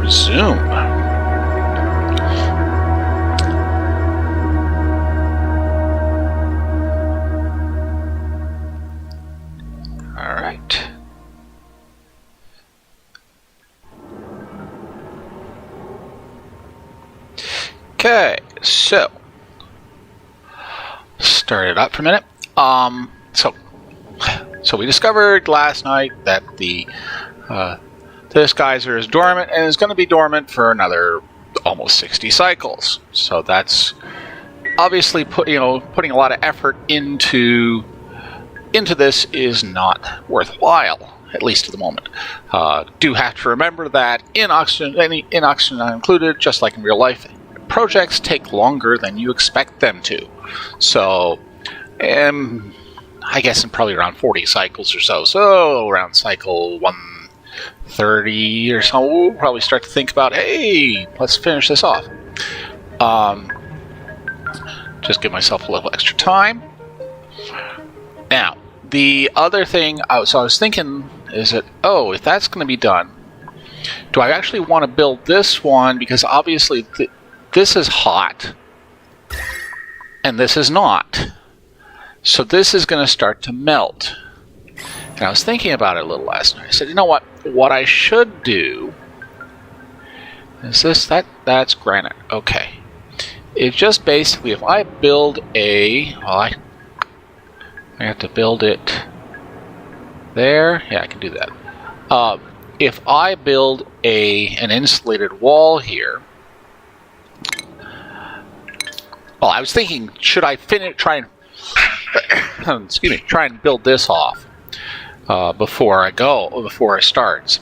resume. All right. Okay, so start it up for a minute. So we discovered last night that this geyser is dormant and is going to be dormant for another almost 60 cycles. So that's obviously putting a lot of effort into this is not worthwhile, at least at the moment. Do have to remember that in oxygen not included, just like in real life, projects take longer than you expect them to. So, I guess in probably around 40 cycles or so. So around cycle 130 or so, we'll probably start to think about, hey, let's finish this off. Just give myself a little extra time. Now, the other thing, I was thinking is that, if that's going to be done, do I actually want to build this one? Because obviously this is hot, and this is not. So this is going to start to melt. And I was thinking about it a little last night. I said, you know what? What I should do is that's granite. Okay. It's just basically, if I build I have to build it there. Yeah, I can do that. If I build an insulated wall here, I was thinking, should I try and build this off before it starts?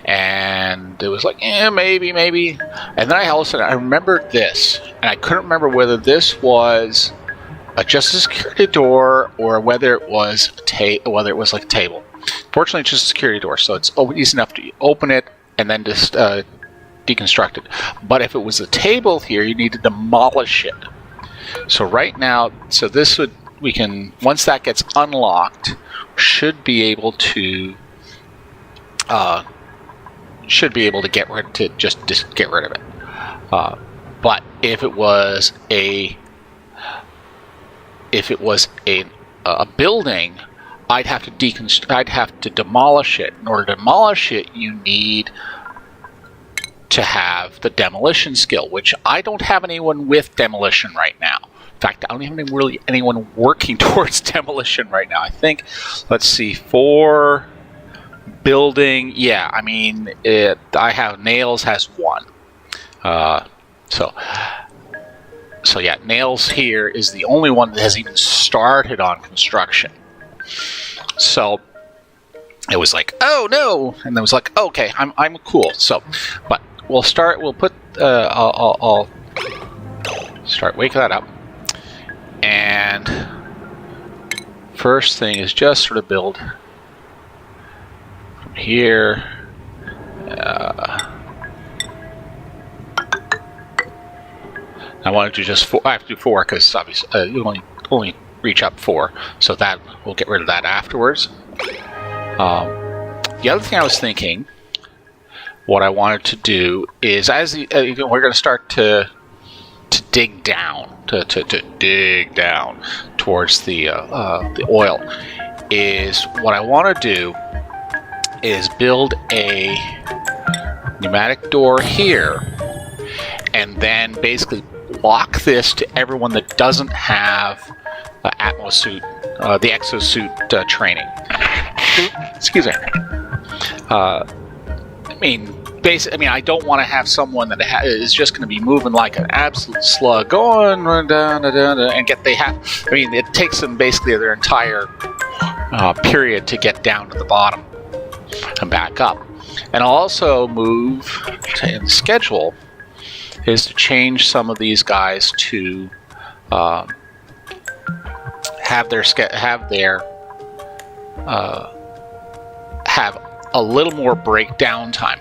And it was like, maybe. And then all of a sudden I remembered this, and I couldn't remember whether this was just a security door or whether it was like a table. Fortunately, it's just a security door, so it's easy enough to open it and then just deconstruct it. But if it was a table here, you need to demolish it. So right now, once that gets unlocked, should be able to get rid of it. But if it was a building, I'd have to demolish it. In order to demolish it, you need to have the demolition skill, which I don't have anyone with demolition right now. In fact, I don't even have anyone working towards demolition right now. I think, let's see, for building, yeah, I mean, I have Nails has one. So yeah, Nails here is the only one that has even started on construction. So it was like, oh no, and then it was like, okay, I'm cool. So, but we'll put, I'll start waking that up. And first thing is just sort of build from here. I wanted to do just 4. I have to do 4 because obviously you only reach up 4, so that we'll get rid of that afterwards. The other thing I was thinking, what I wanted to do is, as we're going to start to dig down, to dig down towards the oil, is what I want to do is build a pneumatic door here, and then basically lock this to everyone that doesn't have the exosuit training. Excuse me. I don't want to have someone that is just going to be moving like an absolute slug, going down, and it takes them basically their entire period to get down to the bottom and back up. And I'll also move in the schedule is to change some of these guys to have a little more breakdown time.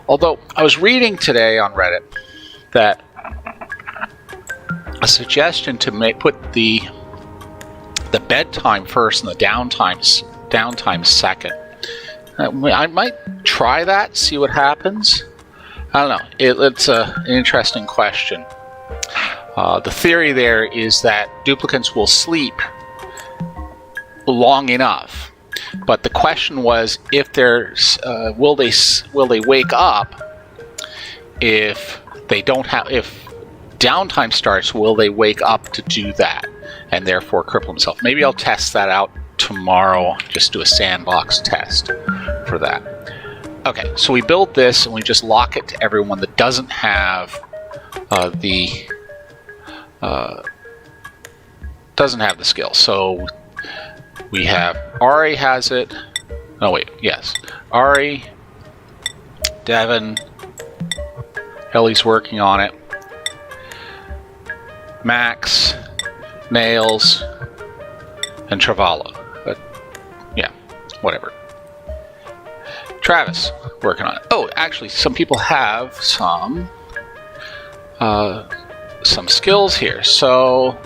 Although I was reading today on Reddit that a suggestion to put the bedtime first and the downtime second. I might try that, see what happens. I don't know. It's an interesting question. The theory there is that duplicants will sleep long enough, but the question was if there's will they wake up if they don't have if downtime starts? Will they wake up to do that and therefore cripple themselves? Maybe I'll test that out tomorrow. Just do a sandbox test for that. Okay, so we build this and we just lock it to everyone that doesn't have the skill. So we have Ari has it. Oh wait, yes, Ari, Devin, Ellie's working on it. Max, Nails, and Travala. But yeah, whatever. Travis, working on it. Oh, actually, some people have some skills here. So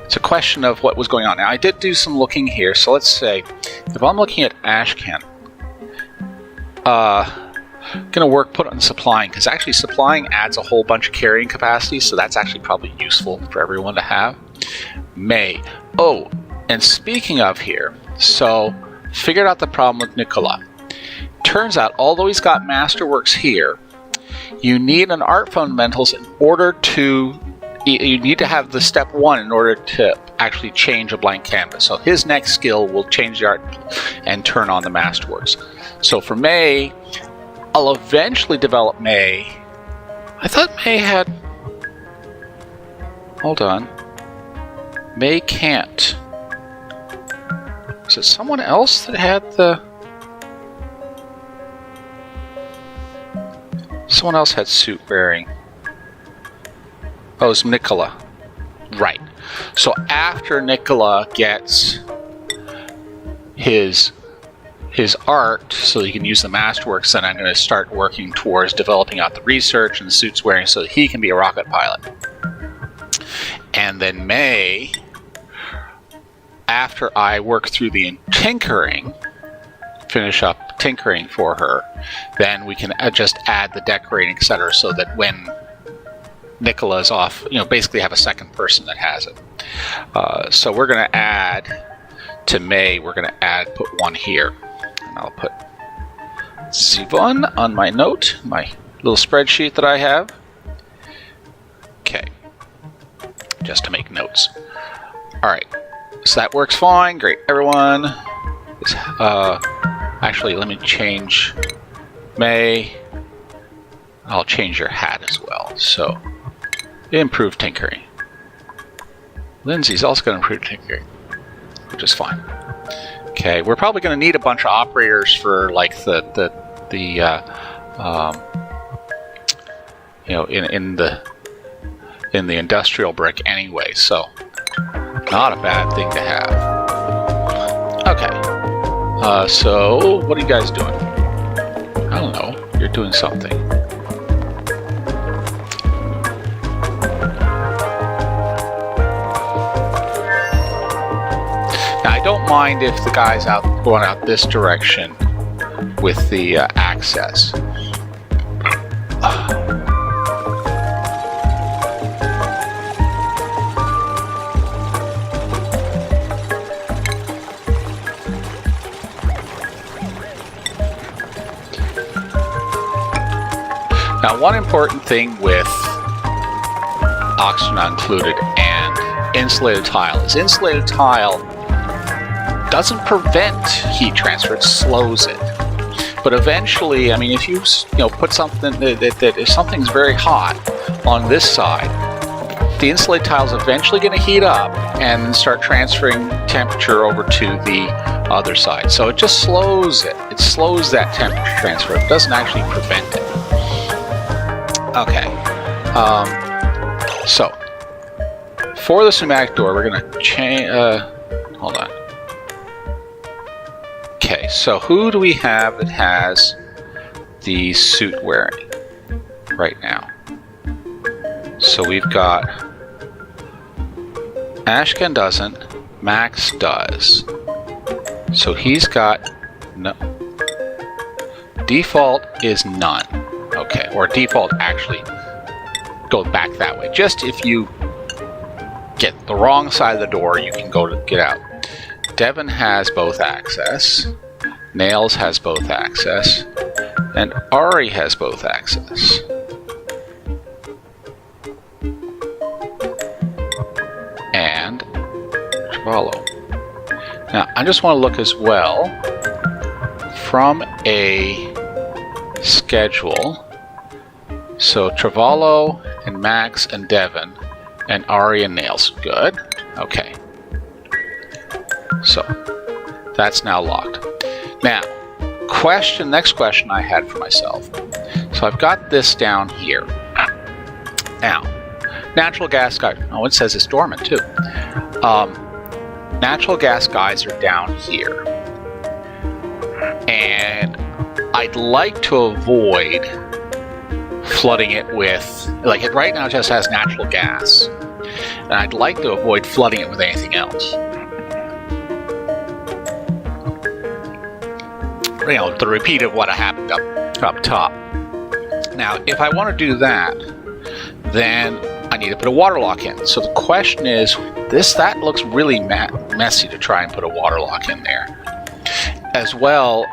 it's a question of what was going on. Now, I did do some looking here. So let's say if I'm looking at Ashken, gonna put on supplying, because actually supplying adds a whole bunch of carrying capacity. So that's actually probably useful for everyone to have. May. Oh, and speaking of here, so figured out the problem with Nicola. Turns out, although he's got Masterworks here, you need an Art Fundamentals in order to... You need to have the step 1 in order to actually change a blank canvas. So his next skill will change the art and turn on the Masterworks. So for May, I'll eventually develop May. I thought May had... Hold on. May can't. Is it someone else that had the... Someone else had suit wearing. Oh, it's Nicola. Right. So after Nicola gets his art, so he can use the Masterworks, then I'm going to start working towards developing out the research and the suits wearing so that he can be a rocket pilot. And then May, after I work through the tinkering, finish up tinkering for her, then we can just add the decorating, etc., so that when Nicola's off, basically have a second person that has it. So we're going to add to May, we're going to put one here. And I'll put Zivon on my note, my little spreadsheet that I have. Okay. Just to make notes. Alright. So that works fine. Great. Everyone is, actually, let me change May. I'll change your hat as well. So, improve tinkering. Lindsay's also going to improve tinkering, which is fine. Okay, we're probably going to need a bunch of operators for like in the industrial brick anyway. So, not a bad thing to have. Okay. So, what are you guys doing? I don't know. You're doing something. Now, I don't mind if the guy's going out this direction with the access. Now, one important thing with oxygen included and insulated tile is insulated tile doesn't prevent heat transfer, it slows it. But eventually, I mean, if you put something that if something's very hot on this side, the insulated tile is eventually going to heat up and start transferring temperature over to the other side. So it just slows it. It slows that temperature transfer. It doesn't actually prevent it. Okay, so for the pneumatic door, we're going to change, hold on. Okay, so who do we have that has the suit wearing right now? So we've got, Ashken doesn't, Max does. So he's got, no, default is none. Okay, or default actually goes back that way. Just if you get the wrong side of the door, you can go to get out. Devon has both access. Nails has both access. And Ari has both access. And Travallo. Now, I just want to look as well from a schedule. So Travallo and Max and Devon and Ari and Nails. Good. Okay. So that's now locked. Now, next question I had for myself. So I've got this down here. Now, natural gas geyser. Oh, it says it's dormant too. Natural gas geyser down here. And I'd like to avoid flooding it with, like it right now just has natural gas. And I'd like to avoid flooding it with anything else. You know, the repeat of what happened up top. Now, if I want to do that, then I need to put a water lock in. So the question is, that looks really messy to try and put a water lock in there. As well,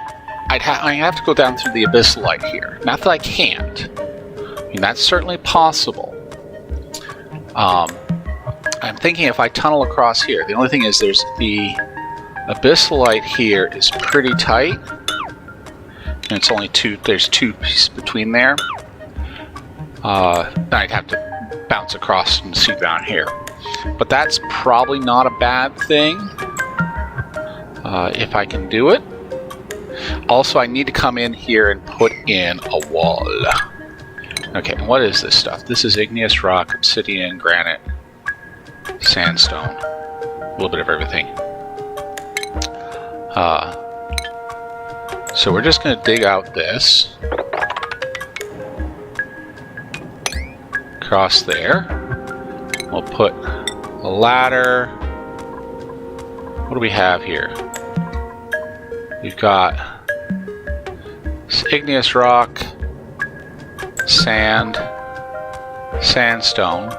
I have to go down through the abyssalite here. Not that I can't. I mean, that's certainly possible. I'm thinking if I tunnel across here, the only thing is there's the abyssalite here is pretty tight. And it's only there's two pieces between there. I'd have to bounce across and see down here. But that's probably not a bad thing if I can do it. Also, I need to come in here and put in a wall. Okay, and what is this stuff? This is igneous rock, obsidian, granite, sandstone. A little bit of everything. So we're just going to dig out this. Across there. We'll put a ladder. What do we have here? We've got igneous rock, sand, sandstone,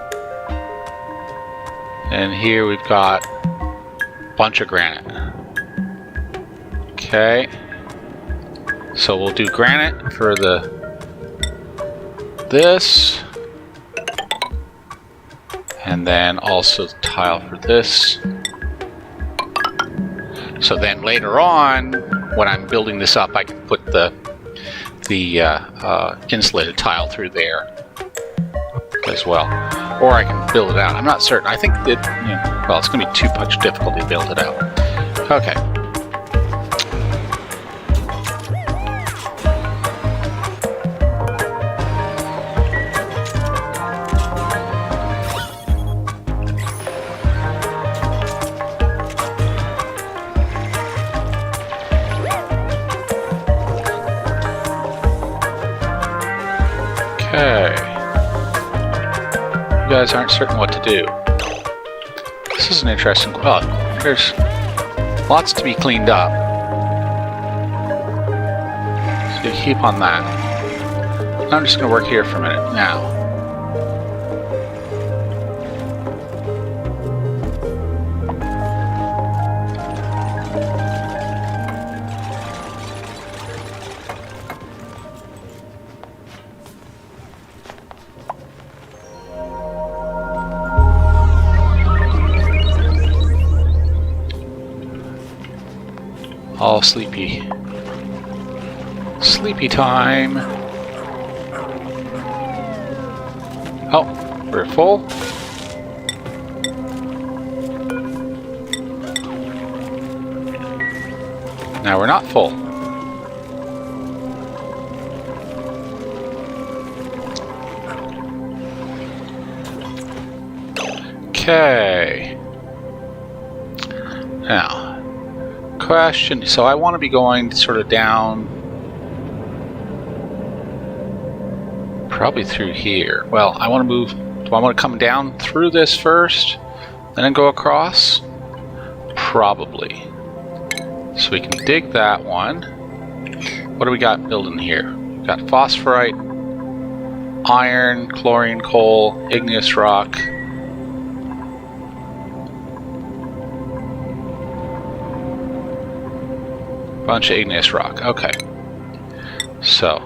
and here we've got a bunch of granite. Okay, so we'll do granite for this, and then also the tile for this. So then later on, when I'm building this up, I can put the insulated tile through there as well, or I can build it out. I'm not certain. I think that well, it's going to be too much difficulty to build it out. Okay. Okay. You guys aren't certain what to do. This is an interesting... Oh, there's lots to be cleaned up. So you keep on that. I'm just going to work here for a minute now. All sleepy. Sleepy time. Oh, we're full. Now we're not full. Okay. Now. Question. So I want to be going sort of down, probably through here. Well, I want to move. Do I want to come down through this first, then go across? Probably. So we can dig that one. What do we got building here? We've got phosphorite, iron, chlorine, coal, igneous rock. Bunch of igneous rock. Okay. So.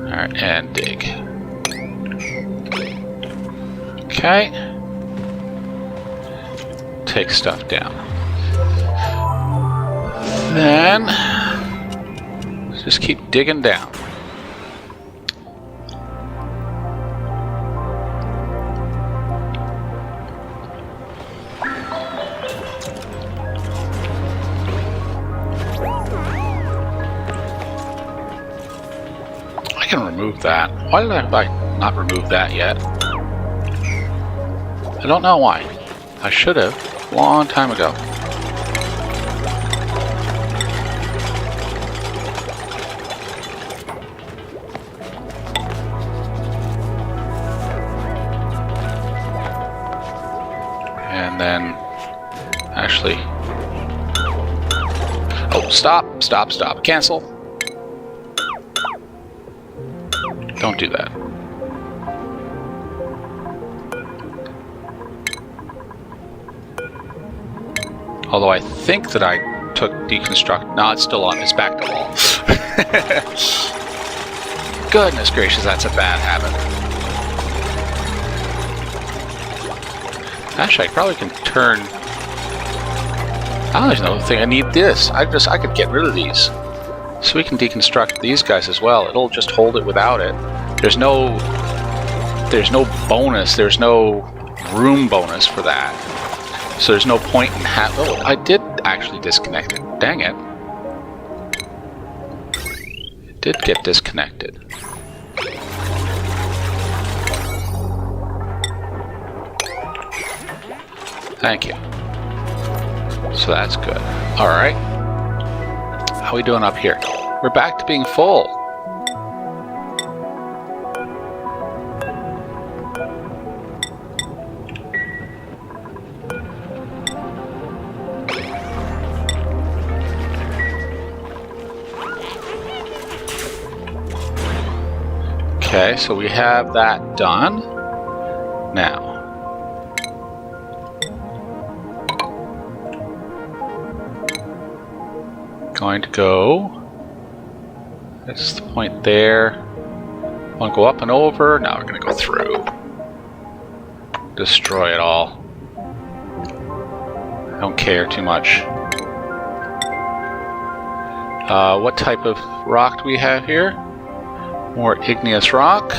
Alright, and dig. Okay. Take stuff down. Then just keep digging down. I can remove that. Why did I not remove that yet? I don't know why. I should have a long time ago. And then actually, oh, stop, cancel. Don't do that. Although I think that I took deconstruct. No, it's still on. It's back to all. Goodness gracious, that's a bad habit. Actually, I probably can turn. Oh, there's another thing. I need this. I could get rid of these, so we can deconstruct these guys as well. It'll just hold it without it. There's no bonus. There's no room bonus for that. So there's no point in oh, I did actually disconnect it. Dang it. It did get disconnected. Thank you. So that's good. Alright. How are we doing up here? We're back to being full. Okay, so we have that done. Now, going to go. That's the point there. Want to go up and over? Now we're going to go through. Destroy it all. I don't care too much. What type of rock do we have here? More igneous rock.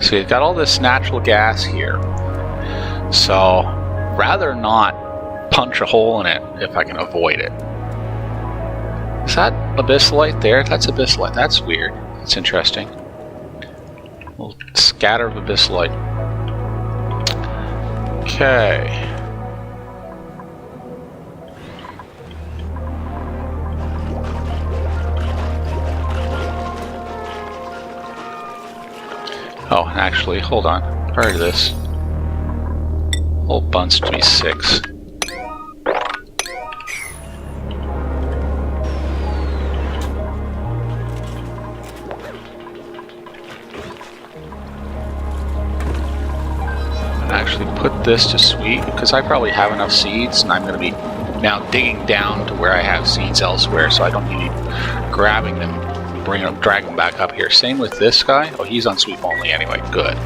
So you've got all this natural gas here. So rather not punch a hole in it if I can avoid it. Is that abyssalite there? That's abyssalite. That's weird. That's interesting. A little scatter of abyssalite. Okay. Oh, actually, hold on. Prior to this, whole bunch to be 6. Actually put this to sweet because I probably have enough seeds, and I'm going to be now digging down to where I have seeds elsewhere, so I don't need grabbing them, drag them back up here. Same with this guy. Oh, he's on sweep only anyway. Good.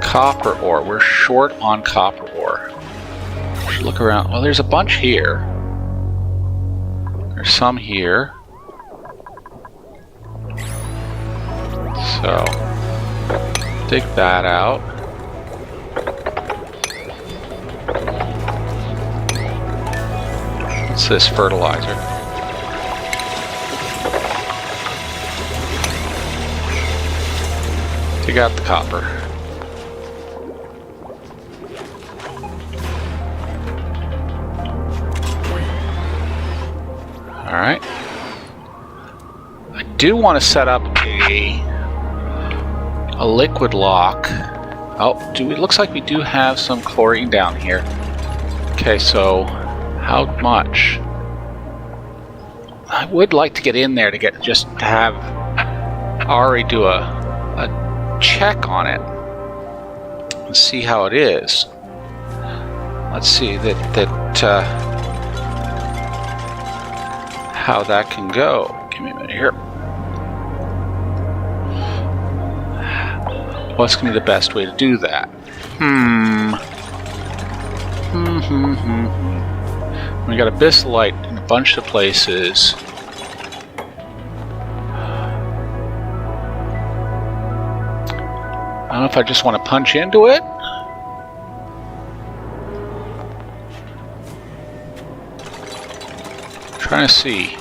Copper ore. We're short on copper ore. Should look around. Well, there's a bunch here. There's some here. So, dig that out. What's this? Fertilizer. Dig out the copper. Alright. I do want to set up a liquid lock. Oh, it looks like we do have some chlorine down here. Okay, so how much? I would like to get in there to have Ari do a check on it and see how it is. Let's see how that can go. Give me a minute here. What's going to be the best way to do that? We got abyssalite in a bunch of places. I don't know if I just want to punch into it. Trying to see.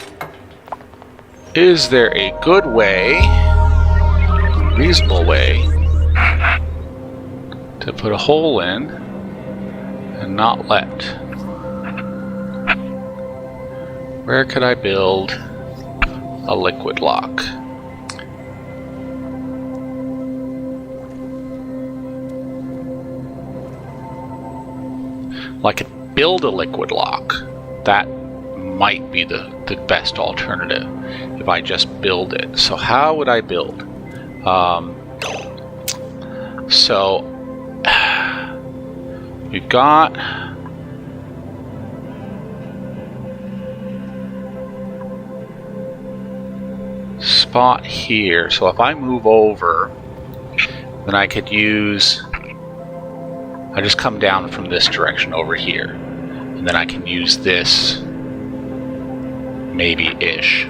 Is there a good way, reasonable way, to put a hole in and not let? Where could I build a liquid lock? Well, I could build a liquid lock. That might be the best alternative if I just build it. So how would I build? So we've got spot here. So if I move over, then I could use, I just come down from this direction over here, and then I can use this maybe-ish.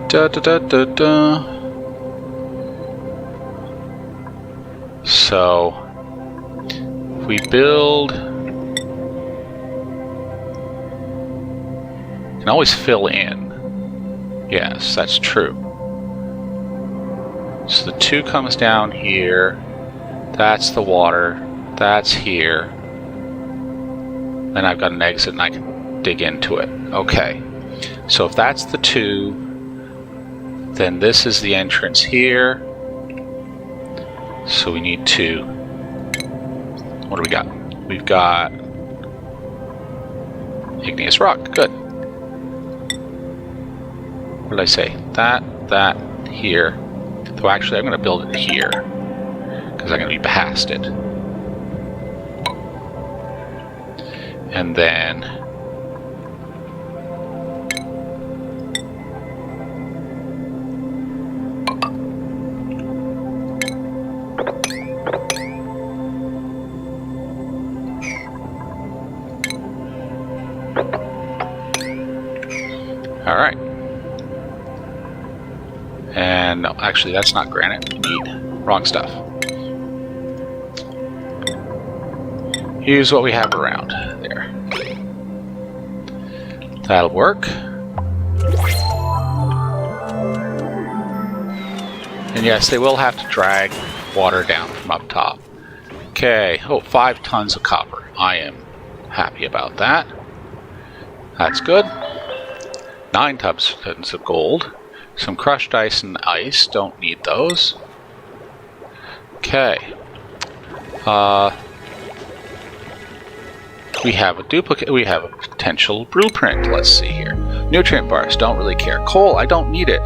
So if we build, you can always fill in. Yes, that's true. So the 2 comes down here. That's the water. That's here. Then I've got an exit and I can dig into it. Okay. So if that's the 2, then this is the entrance here. So we need to, what do we got? We've got igneous rock. Good. What did I say? That, here. So actually I'm going to build it here, because I'm going to be past it. And then all right. And no, actually that's not granite. We need wrong stuff. Use what we have around there. That'll work. And yes, they will have to drag water down from up top. Okay, 5 tons of copper. I am happy about that. That's good. 9 tons of gold. Some crushed ice and ice. Don't need those. Okay. We have a duplicate. We have a potential blueprint. Let's see here. Nutrient bars. Don't really care. Coal. I don't need it.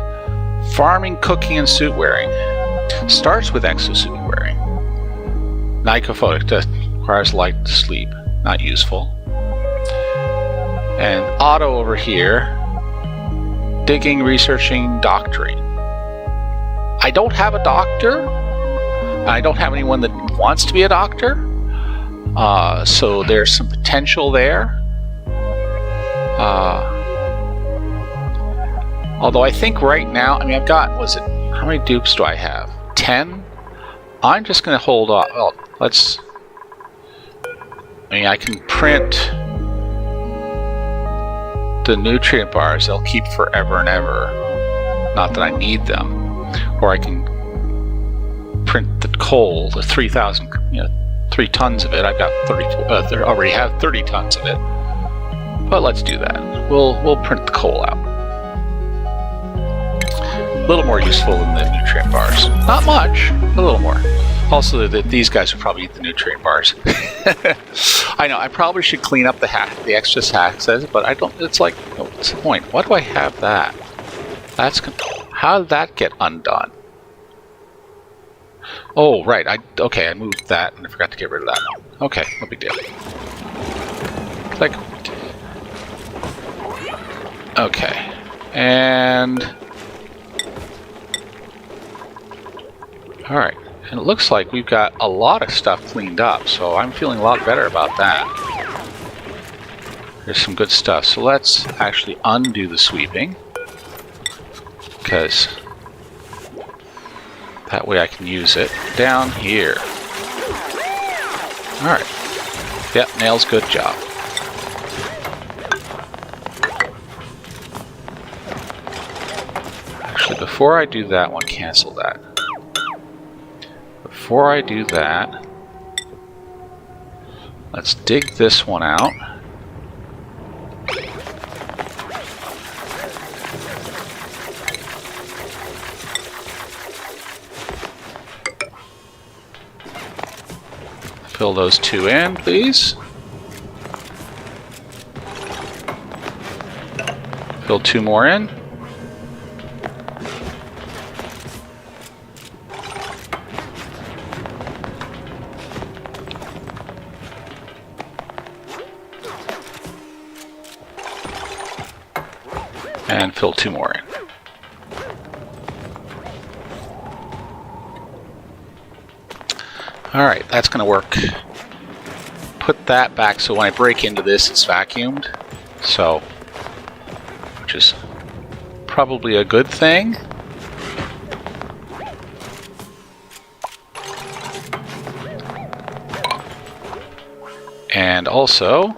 Farming, cooking, and suit wearing. Starts with exosuit wearing. Nicophotic. Requires light to sleep. Not useful. And auto over here. Digging, researching, doctoring. I don't have a doctor. I don't have anyone that wants to be a doctor. So there's some potential there. Although I think right now, I mean, I've got, how many dupes do I have? 10? I'm just going to hold off. Well, I can print the nutrient bars. They'll keep forever and ever. Not that I need them. Or I can print the coal, the 3,000 3 tons of it. I've got 30. Already have 30 tons of it. But let's do that. We'll print the coal out. A little more useful than the nutrient bars. Not much, a little more. Also, these guys would probably eat the nutrient bars. I know, I probably should clean up the extra hexes, but I don't. It's like, what's the point? Why do I have that? How did that get undone? Oh, right. Okay, I moved that and I forgot to get rid of that. Okay, no big deal. Like, okay, and all right. And it looks like we've got a lot of stuff cleaned up, so I'm feeling a lot better about that. There's some good stuff. So let's actually undo the sweeping, because that way I can use it down here. Alright. Yep, nails, good job. Actually, before I do that one, cancel that. Before I do that, let's dig this one out. Fill those 2 in, please. Fill 2 more in. And fill 2 more in. Alright, that's going to work. Put that back so when I break into this, it's vacuumed. So, which is probably a good thing. And also,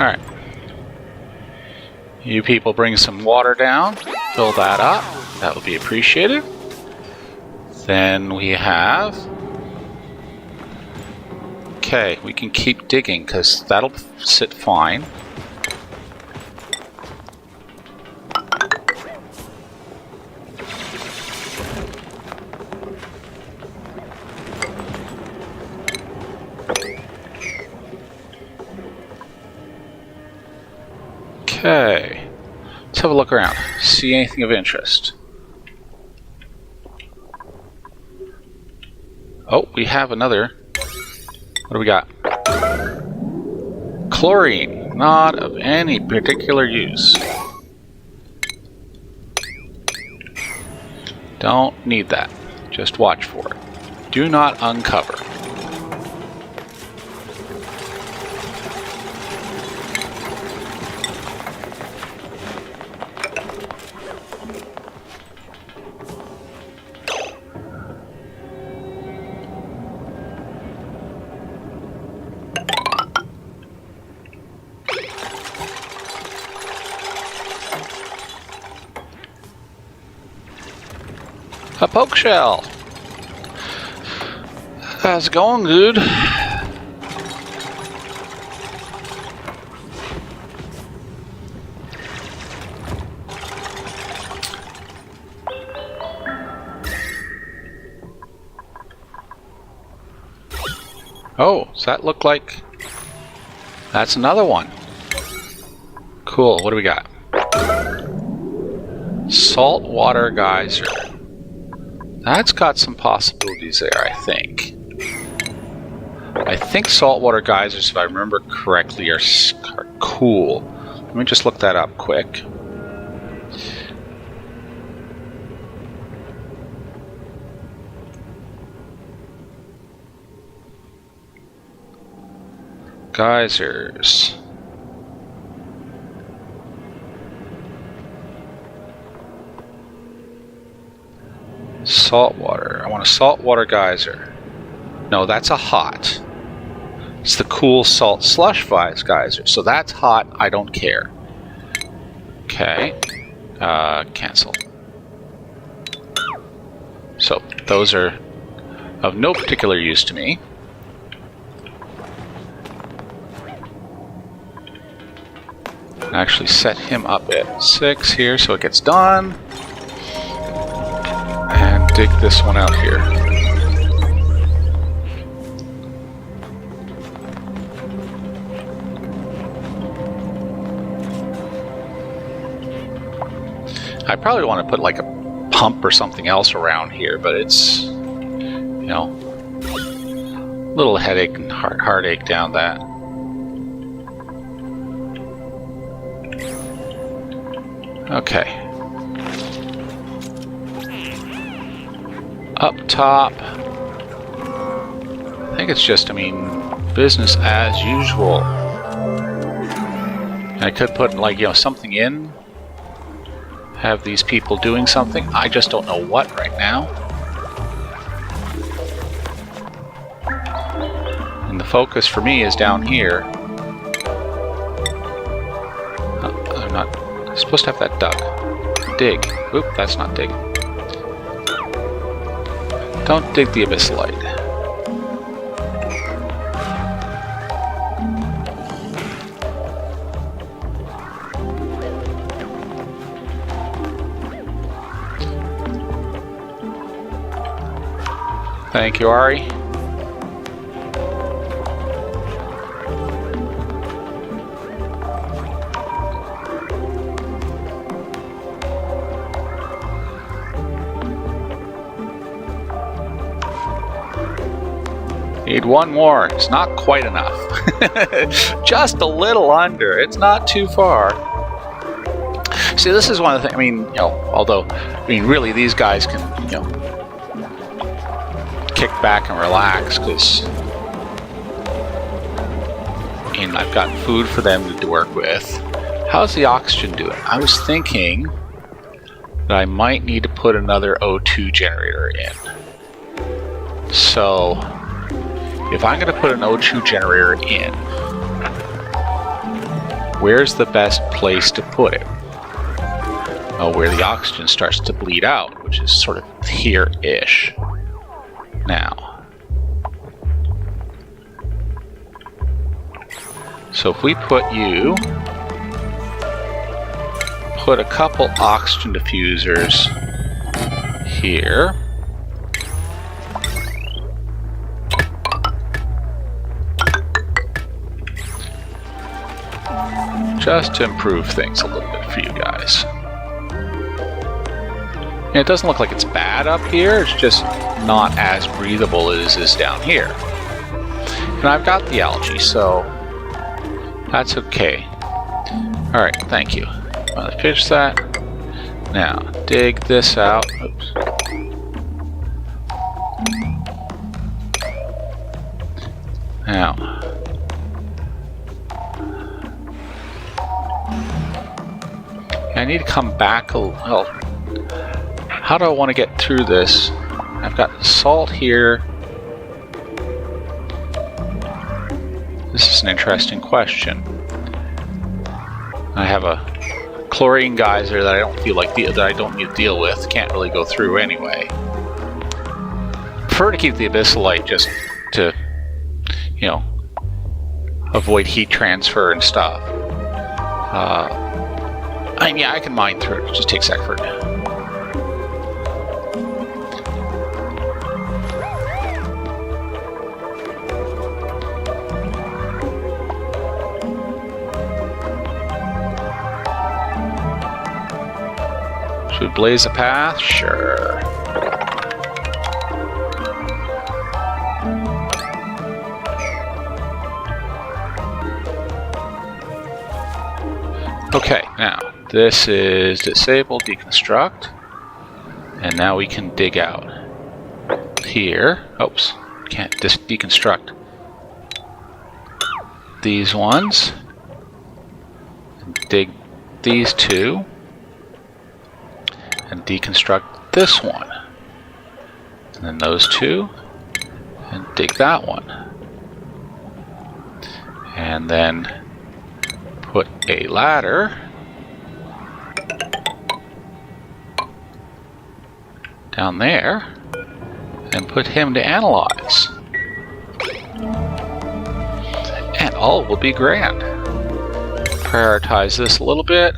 alright. You people bring some water down, fill that up, that would be appreciated. Then we have... Okay, we can keep digging because that'll sit fine. Okay, let's have a look around. See anything of interest? Oh, we have another. What do we got? Chlorine, not of any particular use. Don't need that. Just watch for it. Do not uncover. A poke shell. How's it going, dude? Oh, does that look like... That's another one. Cool, what do we got? Saltwater geyser. That's got some possibilities there, I think. I think saltwater geysers, if I remember correctly, are cool. Let me just look that up quick. Geysers. Saltwater. I want a saltwater geyser. No, that's a hot. It's the cool salt slush geyser. So that's hot. I don't care. Okay. Cancel. So those are of no particular use to me. Actually set him up at 6 here so it gets done. And dig this one out here. I probably want to put like a pump or something else around here, but it's, you know, a little headache and heartache down that. Okay. Up top, I think it's just, I mean, business as usual. I could put like, you know, something in. Have these people doing something. I just don't know what right now. And the focus for me is down here. I'm not supposed to have that dug. Dig. Oop, that's not dig. Don't dig the abyssalite. Thank you, Ari. Need one more. It's not quite enough. Just a little under. It's not too far. See, this is one of the things, I mean, you know, although, I mean, really, these guys can, you know, kick back and relax, because I've got food for them to work with. How's the oxygen doing? I was thinking that I might need to put another O2 generator in. So if I'm going to put an O2 generator in, where's the best place to put it? Oh, where the oxygen starts to bleed out, which is sort of here-ish. Now, so if we put a couple oxygen diffusers here, just to improve things a little bit for you guys. And it doesn't look like it's bad up here, it's just not as breathable as it is down here. And I've got the algae, so that's okay. Alright, thank you. I'll finish that. Now, dig this out. Oops. Now, I need to come back a little. How do I want to get through this? I've got salt here. This is an interesting question. I have a chlorine geyser that I don't feel like that I don't need to deal with. Can't really go through anyway. Prefer to keep the abyssalite just to, you know, avoid heat transfer and stuff. I mean, yeah, I can mine through it. It just takes effort. Should we blaze a path? Sure. Okay, now this is disable, deconstruct, and now we can dig out here. Oops, can't deconstruct these ones. Dig these two. And deconstruct this one. And then those two. and dig that one. And then put a ladder down there and put him to analyze. And all will be grand. Prioritize this a little bit.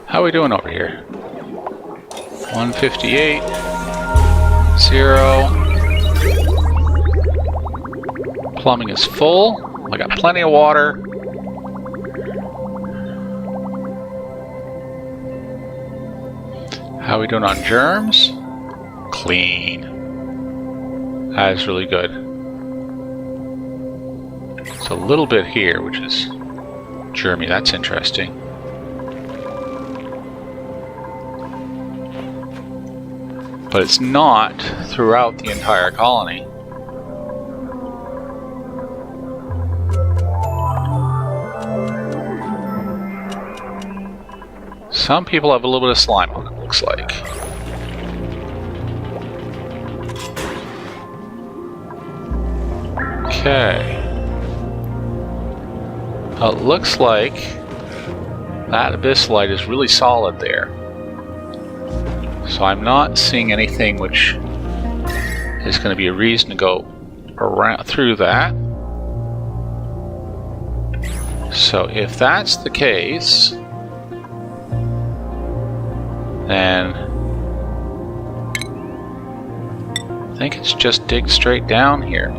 How are we doing over here? 158, 0. Plumbing is full. I got plenty of water. How are we doing on germs? Clean. That is really good. It's a little bit here, which is germy. That's interesting. But it's not throughout the entire colony. Some people have a little bit of slime on it, looks like. Okay. Well, it looks like that abyssite is really solid there. So I'm not seeing anything which is going to be a reason to go around through that. So if that's the case, then I think it's just dig straight down here.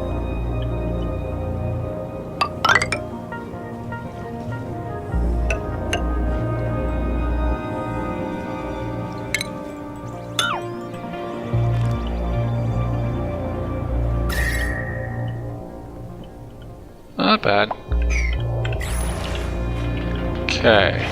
Not bad. Okay.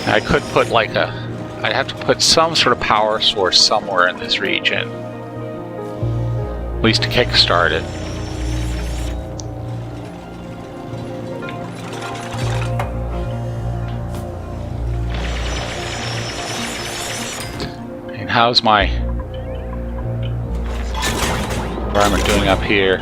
I could put like I'd have to put some sort of power source somewhere in this region. At least to kickstart it. And how's my environment doing up here?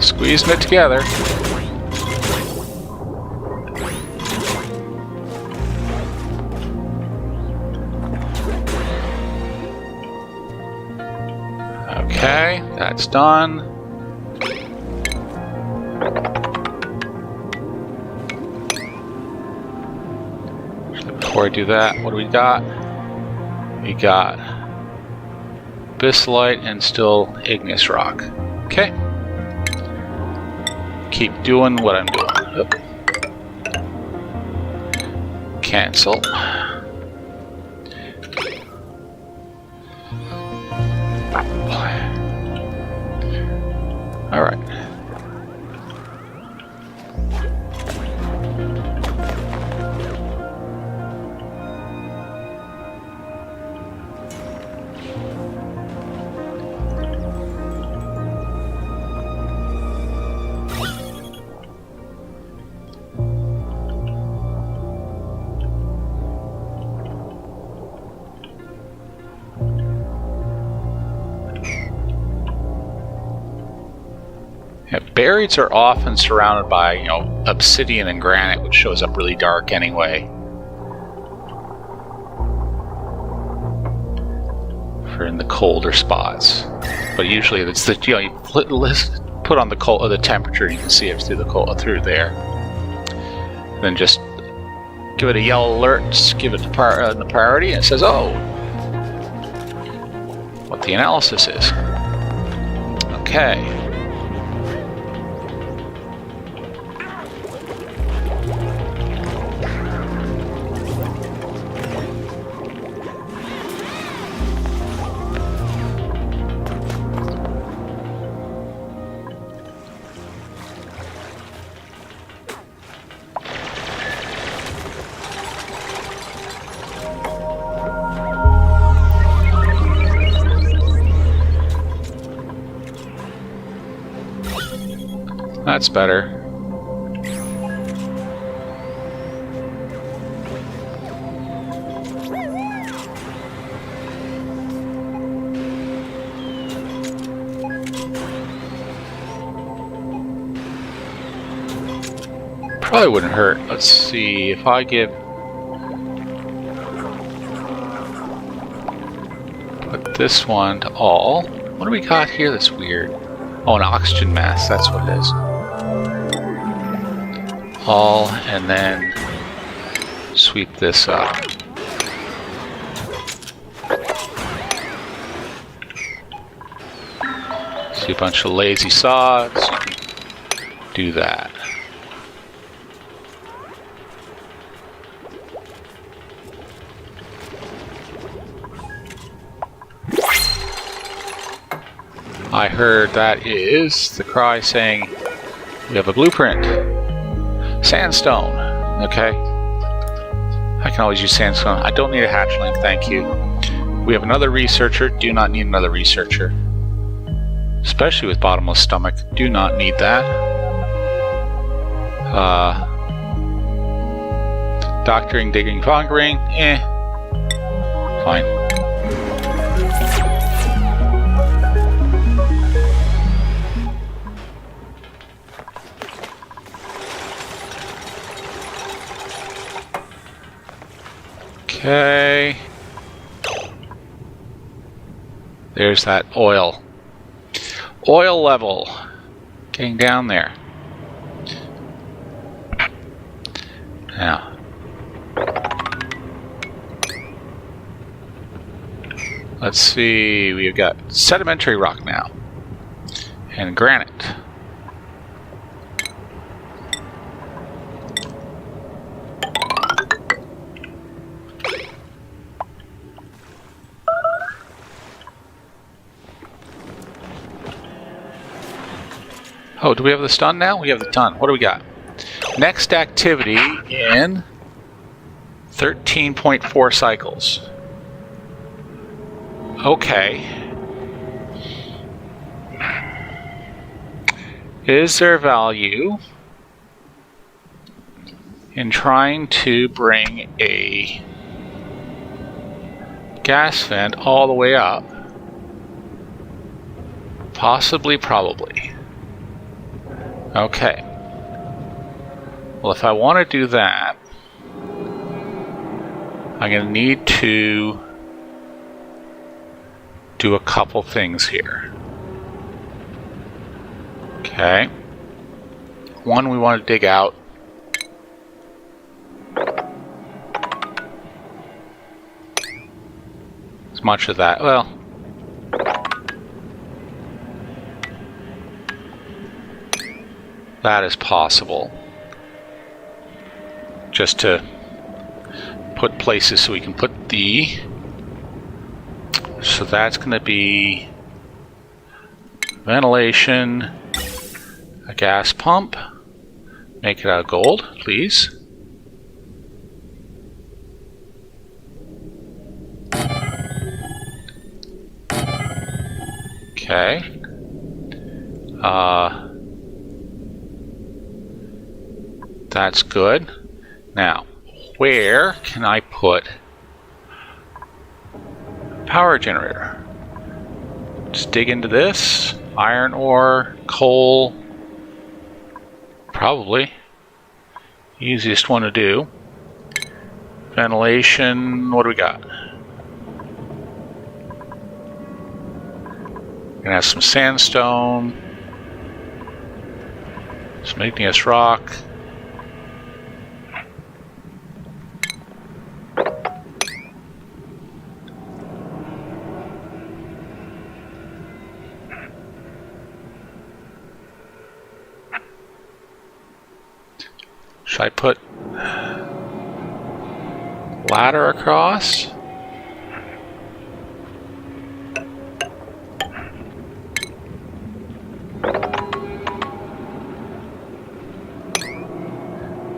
Squeezing it together. Okay, that's done. Before I do that, what do we got? We got abyssite and still igneous rock. Okay. Keep doing what I'm doing. Oop. burieds are often surrounded by, obsidian and granite, which shows up really dark anyway. For in the colder spots. But usually it's the, you put on the temperature, you can see it through there. Then just give it a yellow alert, just give it the priority, and it says, oh, what the analysis is. Okay. That's better. Probably wouldn't hurt. Let's see if I put this one to all. What do we got here that's weird? Oh, an oxygen mask. That's what it is. All, and then sweep this up. See a bunch of lazy sods. Do that. I heard that is the cry saying we have a blueprint. Sandstone. Okay. I can always use sandstone. I don't need a hatchling, thank you. We have another researcher. Do not need another researcher. Especially with bottomless stomach. Do not need that. Doctoring, digging, fongering. Fine. Okay. There's that oil. Oil level. Getting down there. Now. Let's see. We've got sedimentary rock now. And granite. Oh, do we have the stun now? We have the ton. What do we got? Next activity in 13.4 cycles. Okay. Is there value in trying to bring a gas vent all the way up? Possibly, probably. Okay. Well, if I want to do that, I'm going to need to do a couple things here. Okay. One, we want to dig out as much of that. Well, that is possible. Just to put places so we can put the... So that's going to be ventilation, a gas pump. Make it out of gold, please. Okay. That's good. Now, where can I put a power generator? Just dig into this. Iron ore, coal, Probably. Easiest one to do. Ventilation, what do we got? We're gonna have some sandstone, some igneous rock. Should I put ladder across?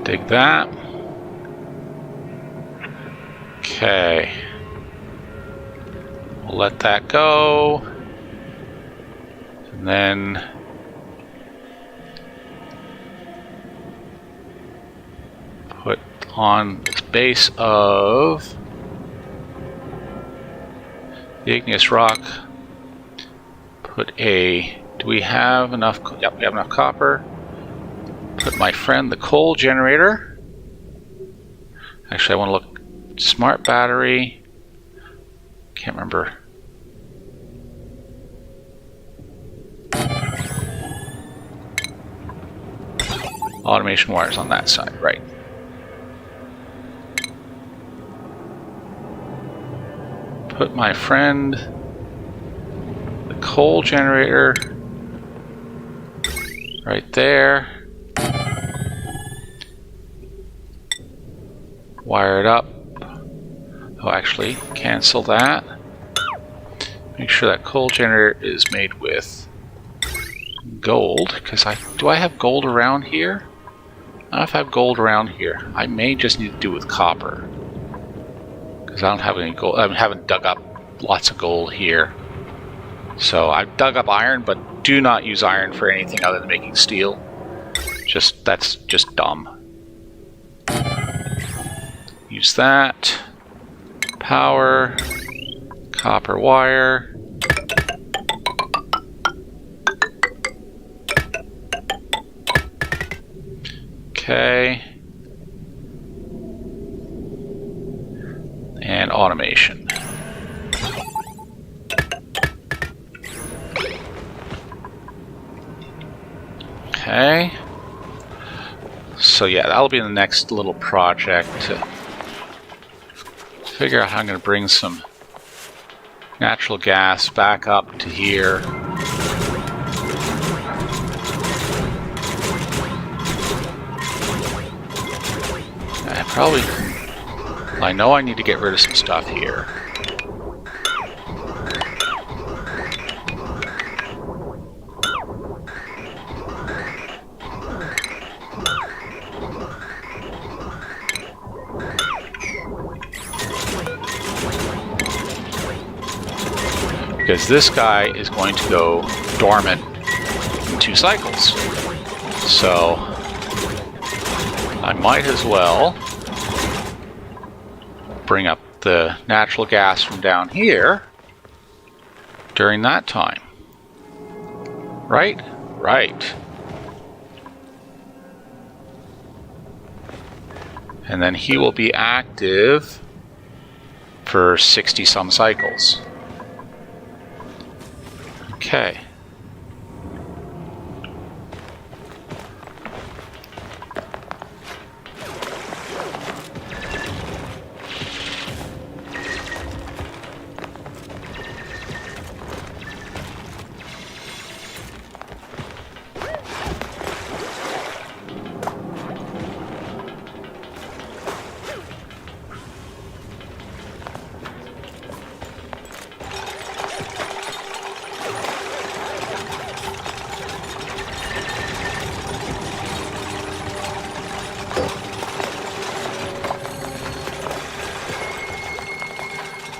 Dig that. Okay. We'll let that go. And then put on the base of the igneous rock. Put a... Do we have enough? Yep, we have enough copper. Put my friend the coal generator. Actually, I want to look. Smart battery. Can't remember. Automation wires on that side, right. Put my friend the coal generator right there. Wire it up. Oh, actually, cancel that. Make sure that coal generator is made with gold, because do I have gold around here? I don't know if I have gold around here. I may just need to do with copper, because I don't have any gold. I haven't dug up lots of gold here. So I've dug up iron, but do not use iron for anything other than making steel. That's just dumb. Use that. Power. Copper wire. Okay. And automation. Okay. So yeah, that'll be the next little project to figure out how I'm going to bring some natural gas back up to here. I know I need to get rid of some stuff here. Because this guy is going to go dormant in 2 cycles. So I might as well bring up the natural gas from down here during that time. Right? Right. And then he will be active for 60 some cycles. Okay.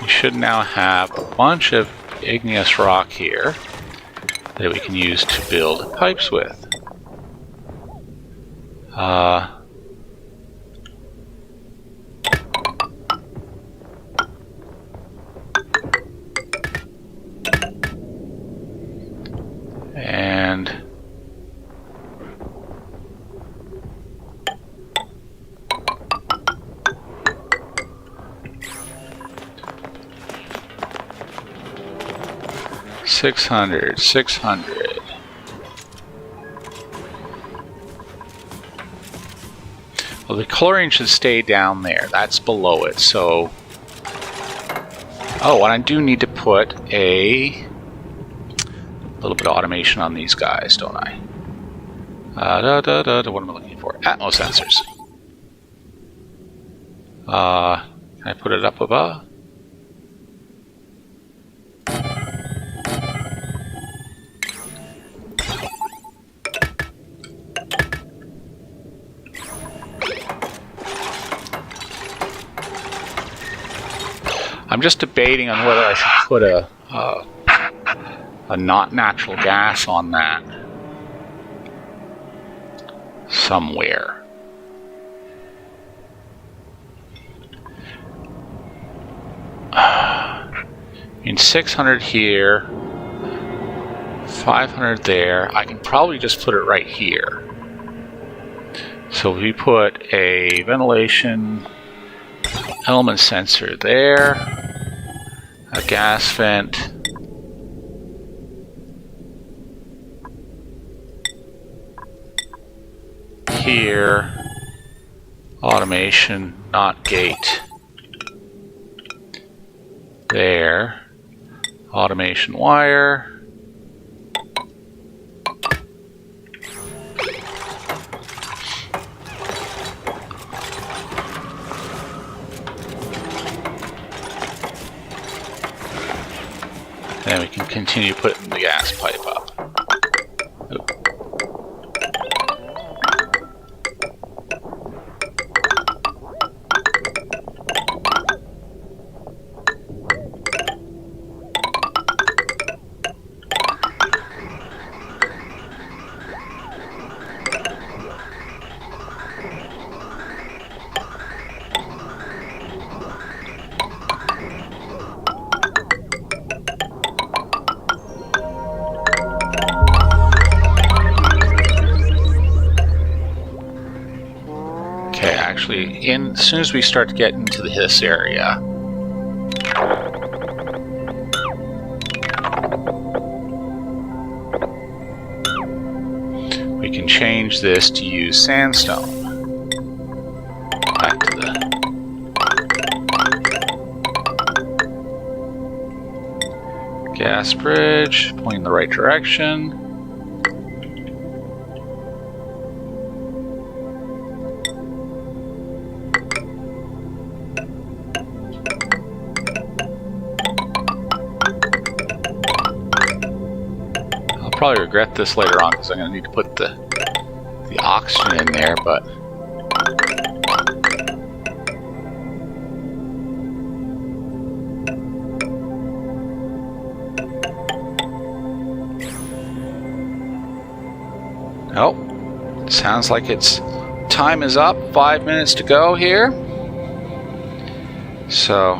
Should now have a bunch of igneous rock here that we can use to build pipes with. And 600, 600. Well, the chlorine should stay down there. That's below it, so... Oh, and I do need to put a little bit of automation on these guys, don't I? What am I looking for? Atmo sensors. Can I put it up above? I'm just debating on whether I should put a not natural gas on that somewhere. In 600 here, 500 there. I can probably just put it right here. So we put a ventilation element sensor there, a gas vent, here, automation, not gate, there, automation wire, and we can continue putting the gas pipe up. Oop. Actually, as soon as we start to get into this area, we can change this to use sandstone. Back to the gas bridge, pointing in the right direction. Probably regret this later on because I'm going to need to put the oxygen in there, but oh, sounds like it's time is up. 5 minutes to go here. So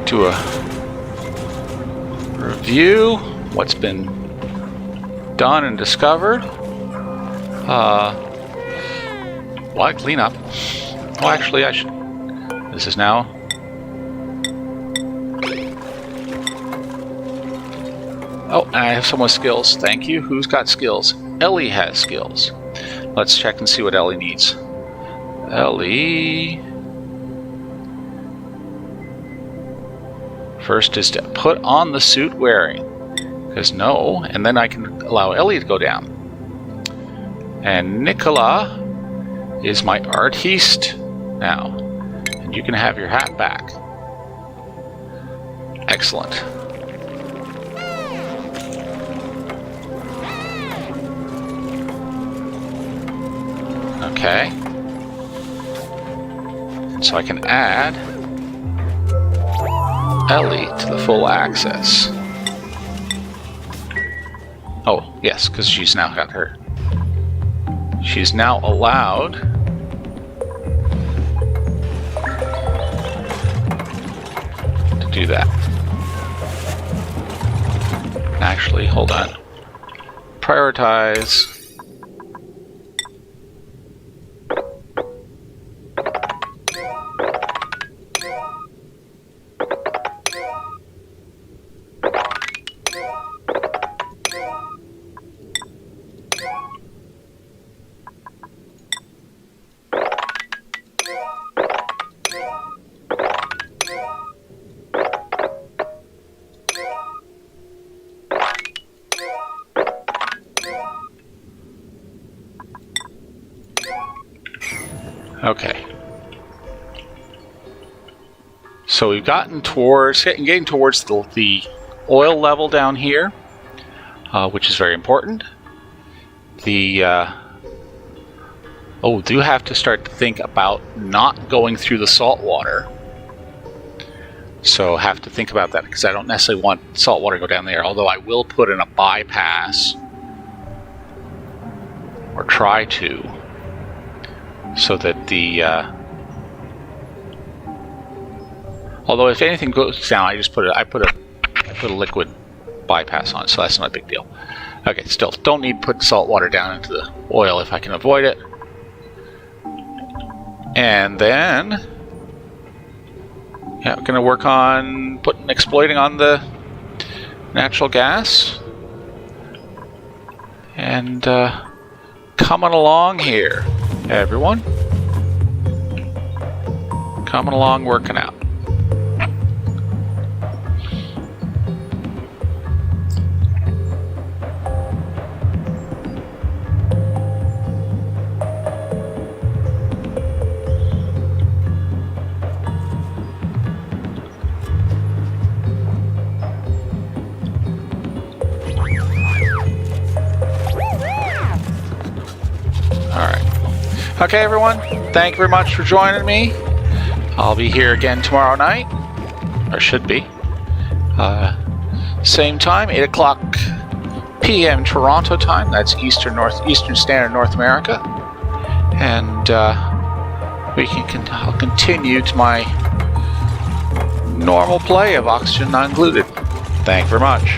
do a review what's been done and discovered. Why clean up? Well, actually, I should. This is now. Oh, and I have someone with skills. Thank you. Who's got skills? Ellie has skills. Let's check and see what Ellie needs. Ellie. First is to put on the suit wearing, because no, and then I can allow Ellie to go down. And Nicola is my artiste now, and you can have your hat back. Excellent. Okay. And so I can add Ellie to the full access. Oh, yes, because she's now got her. She's now allowed to do that. Actually, hold on. Prioritize. Okay. So we've gotten towards, getting towards the oil level down here, which is very important. Do have to start to think about not going through the salt water. So have to think about that, because I don't necessarily want salt water to go down there, although I will put in a bypass, or try to, so that the although if anything goes down, I put a liquid bypass on it, so that's not a big deal. Okay, still don't need to put salt water down into the oil if I can avoid it. And then, yeah, I'm gonna work on exploiting on the natural gas, and coming along here, everyone. Coming along, working out. Okay, everyone, thank you very much for joining me. I'll be here again tomorrow night, or should be. Same time, 8 o'clock p.m. Toronto time. That's Eastern Standard North America. And I'll continue to my normal play of Oxygen Not Included. Thank you very much.